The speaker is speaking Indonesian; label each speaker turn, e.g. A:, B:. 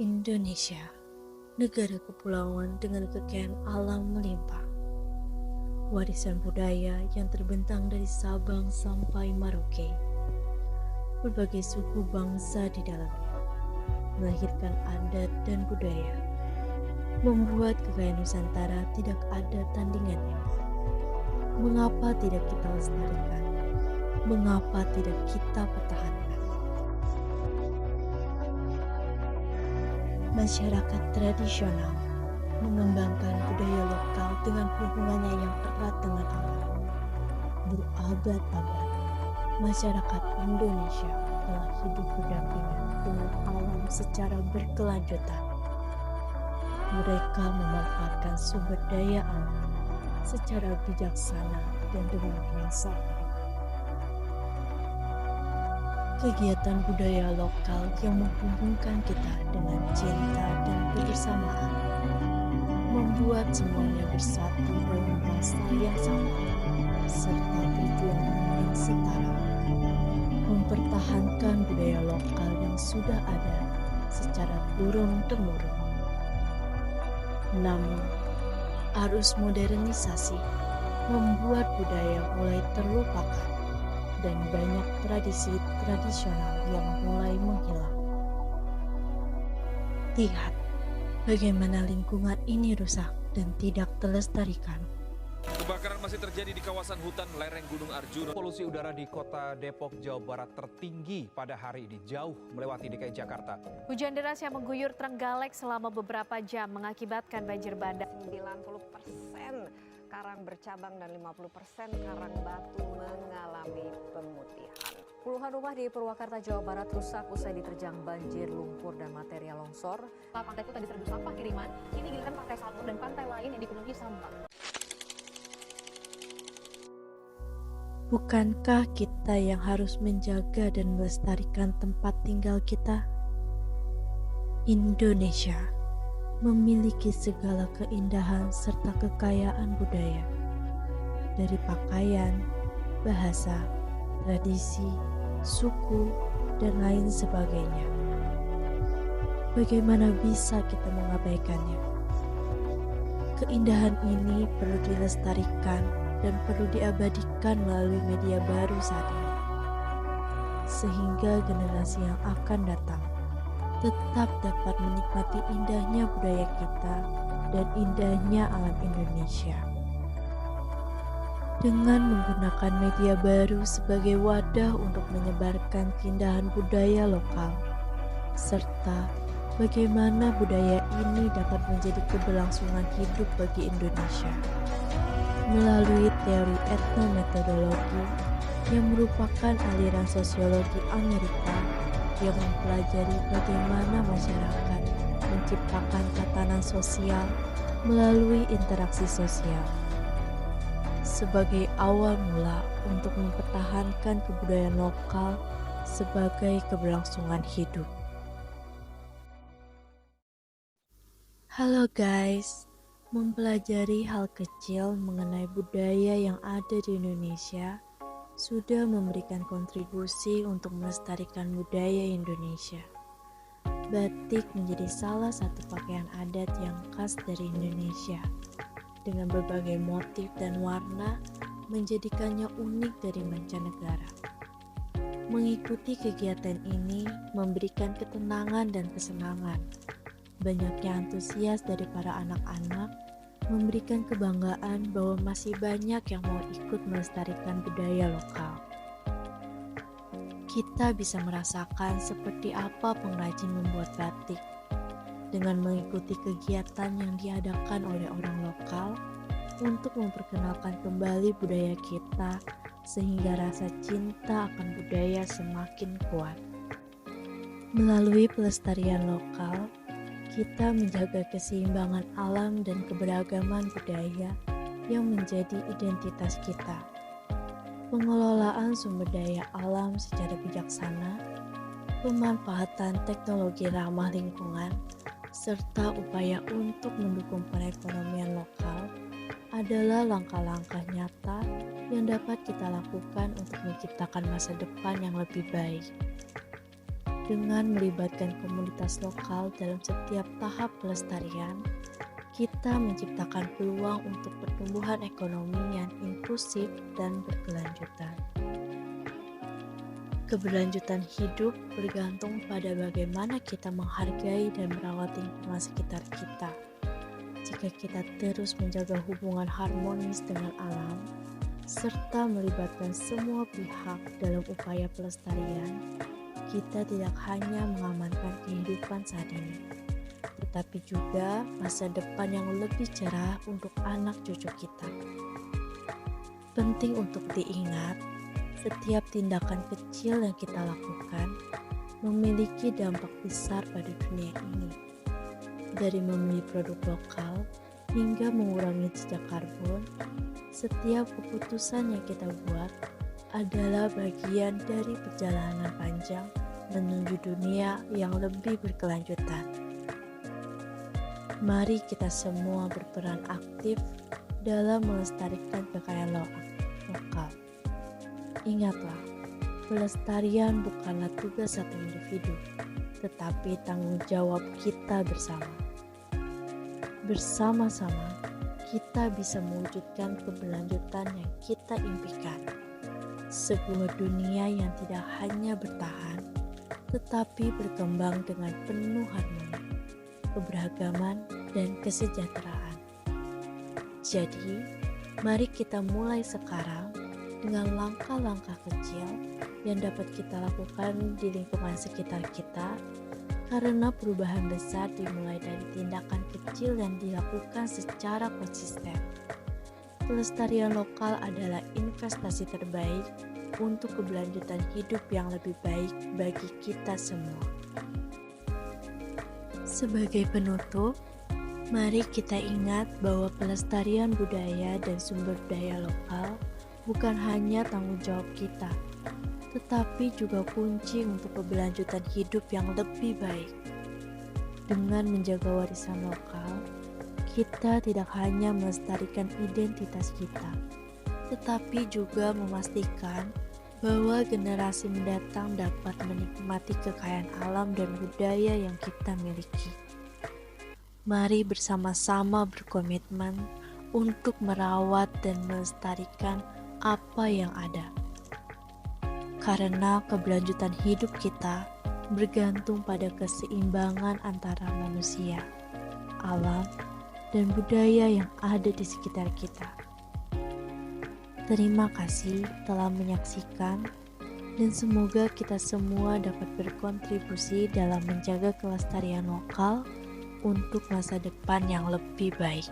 A: Indonesia, negara kepulauan dengan kekayaan alam melimpah, warisan budaya yang terbentang dari Sabang sampai Merauke, berbagai suku bangsa di dalamnya, melahirkan adat dan budaya, membuat kekayaan Nusantara tidak ada tandingannya. Mengapa tidak kita lestarikan? Mengapa tidak kita pertahankan? Masyarakat tradisional mengembangkan budaya lokal dengan hubungannya yang erat dengan alam. Berabad-abad, masyarakat Indonesia telah hidup berdampingan dengan alam secara berkelanjutan. Mereka memanfaatkan sumber daya alam secara bijaksana dan dengan rasa hormat. Kegiatan budaya lokal yang menghubungkan kita dengan cinta dan kebersamaan membuat semuanya bersatu dalam rasa yang sama serta perjuangan yang setara, mempertahankan budaya lokal yang sudah ada secara turun-temurun. Namun, arus modernisasi membuat budaya mulai terlupakan dan banyak tradisi tradisional yang mulai menghilang. Lihat bagaimana lingkungan ini rusak dan tidak terlestarikan.
B: Kebakaran masih terjadi di kawasan hutan lereng Gunung Arjuna.
C: Polusi udara di kota Depok, Jawa Barat tertinggi pada hari ini, jauh melewati DKI Jakarta.
D: Hujan deras yang mengguyur Trenggalek selama beberapa jam mengakibatkan banjir bandang.
E: 90% karang bercabang dan 50% karang batu mengalami pemutihan.
D: Puluhan rumah di Purwakarta, Jawa Barat rusak usai diterjang banjir, lumpur, dan material longsor.
F: Pantai itu tadi serbu sampah kiriman, ini giliran pantai satu dan pantai lain yang dipenuhi sampah.
A: Bukankah kita yang harus menjaga dan melestarikan tempat tinggal kita? Indonesia memiliki segala keindahan serta kekayaan budaya, dari pakaian, bahasa, tradisi, suku, dan lain sebagainya. Bagaimana bisa kita mengabaikannya? Keindahan ini perlu dilestarikan dan perlu diabadikan melalui media baru saat ini, sehingga generasi yang akan datang tetap dapat menikmati indahnya budaya kita dan indahnya alam Indonesia. Dengan menggunakan media baru sebagai wadah untuk menyebarkan keindahan budaya lokal, serta bagaimana budaya ini dapat menjadi keberlangsungan hidup bagi Indonesia. Melalui teori etnometodologi yang merupakan aliran sosiologi Amerika yang mempelajari bagaimana masyarakat menciptakan tatanan sosial melalui interaksi sosial sebagai awal mula untuk mempertahankan kebudayaan lokal sebagai keberlangsungan hidup. Halo guys, mempelajari hal kecil mengenai budaya yang ada di Indonesia sudah memberikan kontribusi untuk melestarikan budaya Indonesia. Batik menjadi salah satu pakaian adat yang khas dari Indonesia, dengan berbagai motif dan warna menjadikannya unik dari mancanegara. Mengikuti kegiatan ini memberikan ketenangan dan kesenangan. Banyaknya antusias dari para anak-anak memberikan kebanggaan bahwa masih banyak yang mau ikut melestarikan budaya lokal. Kita bisa merasakan seperti apa pengrajin membuat batik. Dengan mengikuti kegiatan yang diadakan oleh orang lokal untuk memperkenalkan kembali budaya kita, sehingga rasa cinta akan budaya semakin kuat. Melalui pelestarian lokal, kita menjaga keseimbangan alam dan keberagaman budaya yang menjadi identitas kita. Pengelolaan sumber daya alam secara bijaksana, pemanfaatan teknologi ramah lingkungan, serta upaya untuk mendukung perekonomian lokal adalah langkah-langkah nyata yang dapat kita lakukan untuk menciptakan masa depan yang lebih baik. Dengan melibatkan komunitas lokal dalam setiap tahap pelestarian, kita menciptakan peluang untuk pertumbuhan ekonomi yang inklusif dan berkelanjutan. Keberlanjutan hidup bergantung pada bagaimana kita menghargai dan merawat lingkungan sekitar kita. Jika kita terus menjaga hubungan harmonis dengan alam, serta melibatkan semua pihak dalam upaya pelestarian, kita tidak hanya mengamankan kehidupan saat ini, tetapi juga masa depan yang lebih cerah untuk anak cucu kita. Penting untuk diingat, setiap tindakan kecil yang kita lakukan memiliki dampak besar pada dunia ini. Dari memilih produk lokal hingga mengurangi jejak karbon, setiap keputusan yang kita buat adalah bagian dari perjalanan panjang menuju dunia yang lebih berkelanjutan. Mari kita semua berperan aktif dalam melestarikan kekayaan lokal. Ingatlah, pelestarian bukanlah tugas satu individu, tetapi tanggung jawab kita bersama. Bersama-sama, kita bisa mewujudkan keberlanjutan yang kita impikan. Sebuah dunia yang tidak hanya bertahan, tetapi berkembang dengan penuh harmoni, keberagaman, dan kesejahteraan. Jadi, mari kita mulai sekarang dengan langkah-langkah kecil yang dapat kita lakukan di lingkungan sekitar kita, karena perubahan besar dimulai dari tindakan kecil yang dilakukan secara konsisten. Pelestarian lokal adalah investasi terbaik untuk keberlanjutan hidup yang lebih baik bagi kita semua. Sebagai penutup, mari kita ingat bahwa pelestarian budaya dan sumber daya lokal bukan hanya tanggung jawab kita, tetapi juga kunci untuk keberlanjutan hidup yang lebih baik. Dengan menjaga warisan lokal, kita tidak hanya melestarikan identitas kita, tetapi juga memastikan bahwa generasi mendatang dapat menikmati kekayaan alam dan budaya yang kita miliki. Mari bersama-sama berkomitmen untuk merawat dan melestarikan apa yang ada. Karena keberlanjutan hidup kita bergantung pada keseimbangan antara manusia, alam, dan budaya yang ada di sekitar kita. Terima kasih telah menyaksikan, dan semoga kita semua dapat berkontribusi dalam menjaga kelestarian lokal untuk masa depan yang lebih baik.